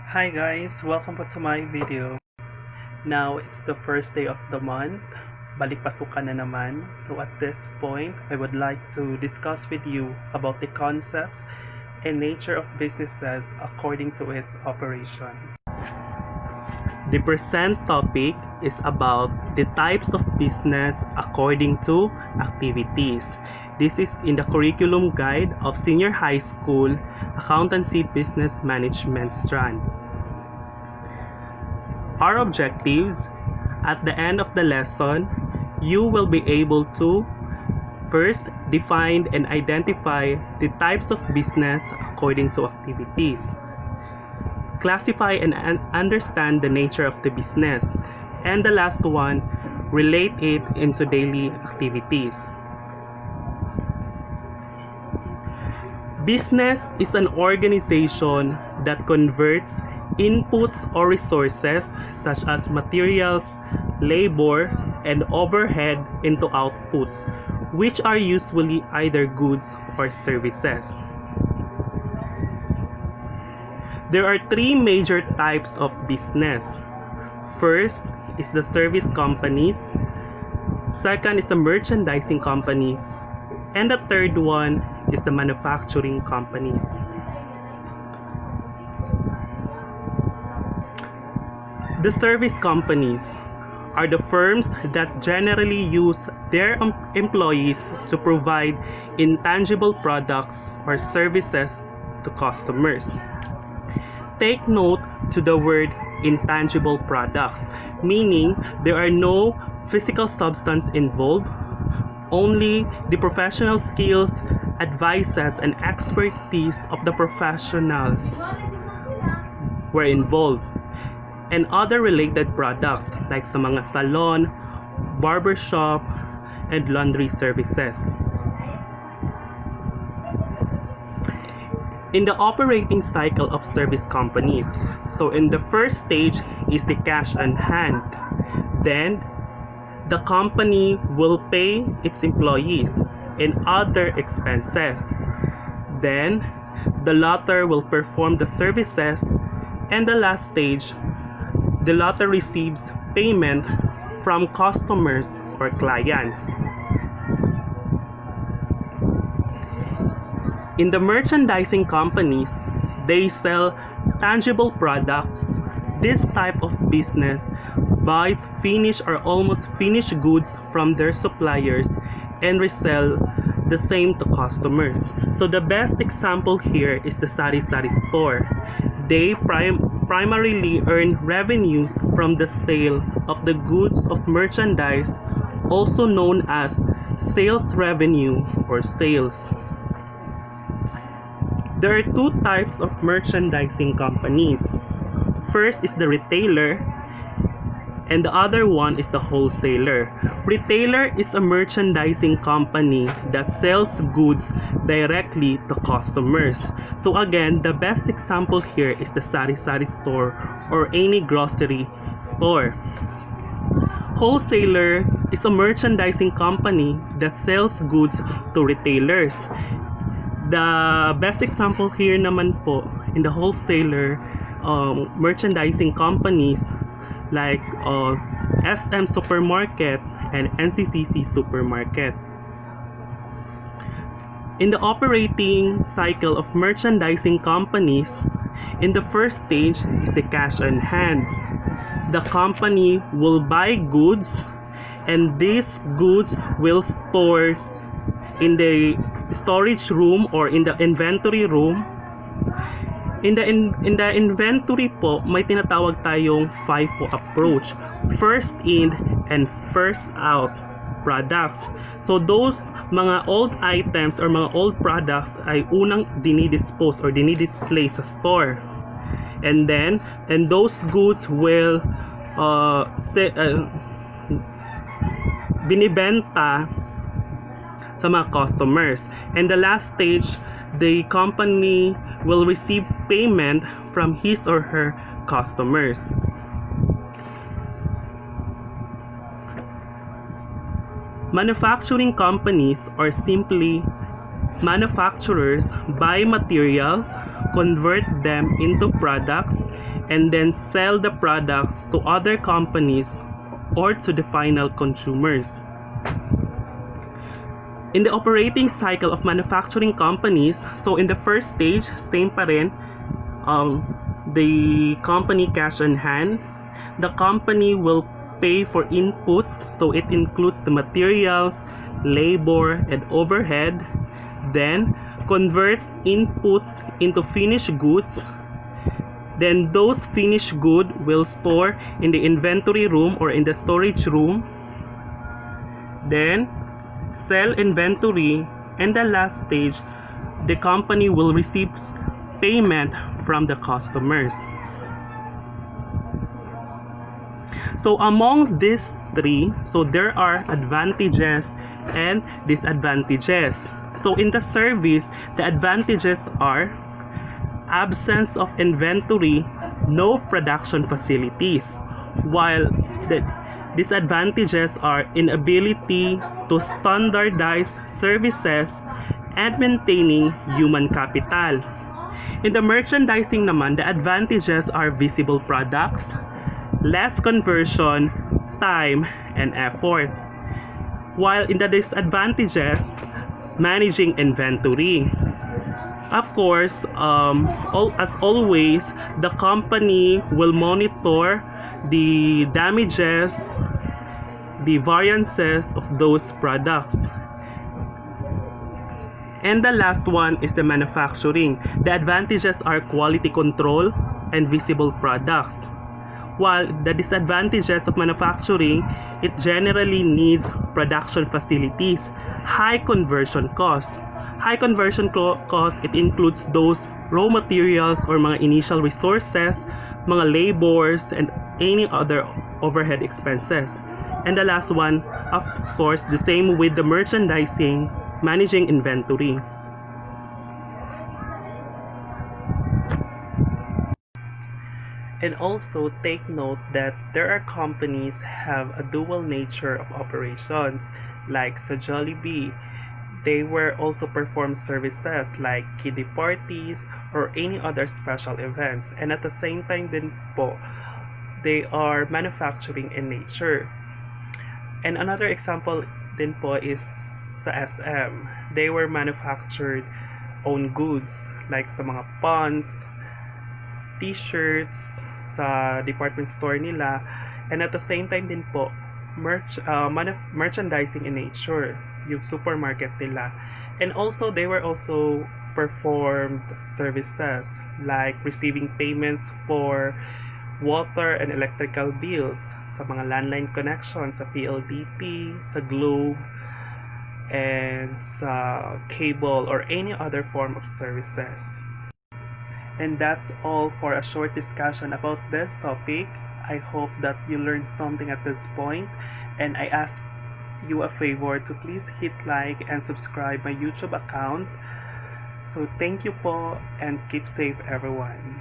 Hi guys, welcome back to my video. Now it's the first day of the month. Balik pasukan na naman. So at this point, I would like to discuss with you about the concepts and nature of businesses according to its operation. The present topic is about the types of business according to activities. This is in the curriculum guide of senior high school accountancy business management strand. Our objectives: at the end of the lesson, you will be able to first define and identify the types of business according to activities, classify and understand the nature of the business, and the last one, relate it into daily activities. Business is an organization that converts inputs or resources such as materials, labor, and overhead into outputs, which are usually either goods or services. There are three major types of business. First is the service companies, second is the merchandising companies, and the third one is the manufacturing companies. The service companies are the firms that generally use their employees to provide intangible products or services to customers. Take note to the word intangible products, meaning there are no physical substance involved, only the professional skills, advices, and expertise of the professionals were involved, and other related products like sa mga salon, barbershop, and laundry services. In the operating cycle of service companies, so in the first stage is the cash on hand. Then, the company will pay its employees and other expenses. Then, the latter will perform the services, and the last stage, the latter receives payment from customers or clients. In the merchandising companies, they sell tangible products. This type of business buys finished or almost finished goods from their suppliers and resell the same to customers. So the best example here is the sari-sari store. They primarily earn revenues from the sale of the goods of merchandise, also known as sales revenue or sales. There are two types of merchandising companies. First is the retailer, and the other one is the wholesaler. Retailer is a merchandising company that sells goods directly to customers. So again, the best example here is the sari-sari store or any grocery store. Wholesaler is a merchandising company that sells goods to retailers. The best example here naman po in the wholesaler merchandising companies like SM Supermarket and NCCC Supermarket. In the operating cycle of merchandising companies, in the first stage is the cash on hand. The company will buy goods, and these goods will store in the storage room or in the inventory room. In the inventory po, may tinatawag tayong FIFO approach, first in and first out products. So those mga old items or mga old products ay unang dinidispose or dinidisplay sa store. And those goods will binibenta sa mga customers. And the last stage, the company will receive payment from his or her customers. Manufacturing companies, or simply manufacturers, buy materials, convert them into products, and then sell the products to other companies or to the final consumers. In the operating cycle of manufacturing companies, so in the first stage, same pa rin, the company cash on hand. The company will pay for inputs, so it includes the materials, labor, and overhead, then converts inputs into finished goods. Then those finished goods will store in the inventory room or in the storage room. Then sell inventory, and the last stage, the company will receive payment from the customers. So among these three, so there are advantages and disadvantages. So in the service, the advantages are absence of inventory, no production facilities, while the disadvantages are inability to standardize services and maintaining human capital. In the merchandising naman, the advantages are visible products, less conversion, time, and effort. While in the disadvantages, managing inventory. Of course, as always, the company will monitor the damages, the variances of those products. And the last one is the manufacturing. The advantages are quality control and visible products. While the disadvantages of manufacturing, it generally needs production facilities, high conversion costs. High conversion cost, it includes those raw materials or mga initial resources, mga labors, and any other overhead expenses. And the last one, of course, the same with the merchandising, managing inventory. And also take note that there are companies have a dual nature of operations, like sa Jollibee. They will also perform services like kiddie parties or any other special events. And at the same time din po, they are manufacturing in nature. And another example din po is sa SM. They were manufactured own goods like sa mga pants, t-shirts sa department store nila. And at the same time din po, merchandising in nature, yung supermarket nila. And also, they were also performed services like receiving payments for water and electrical bills sa mga landline connections sa PLDT, sa Globe, and sa cable or any other form of services. And that's all for a short discussion about this topic. I hope that you learned something at this point, and I ask you a favor to please hit like and subscribe my YouTube account. So thank you po, and keep safe everyone.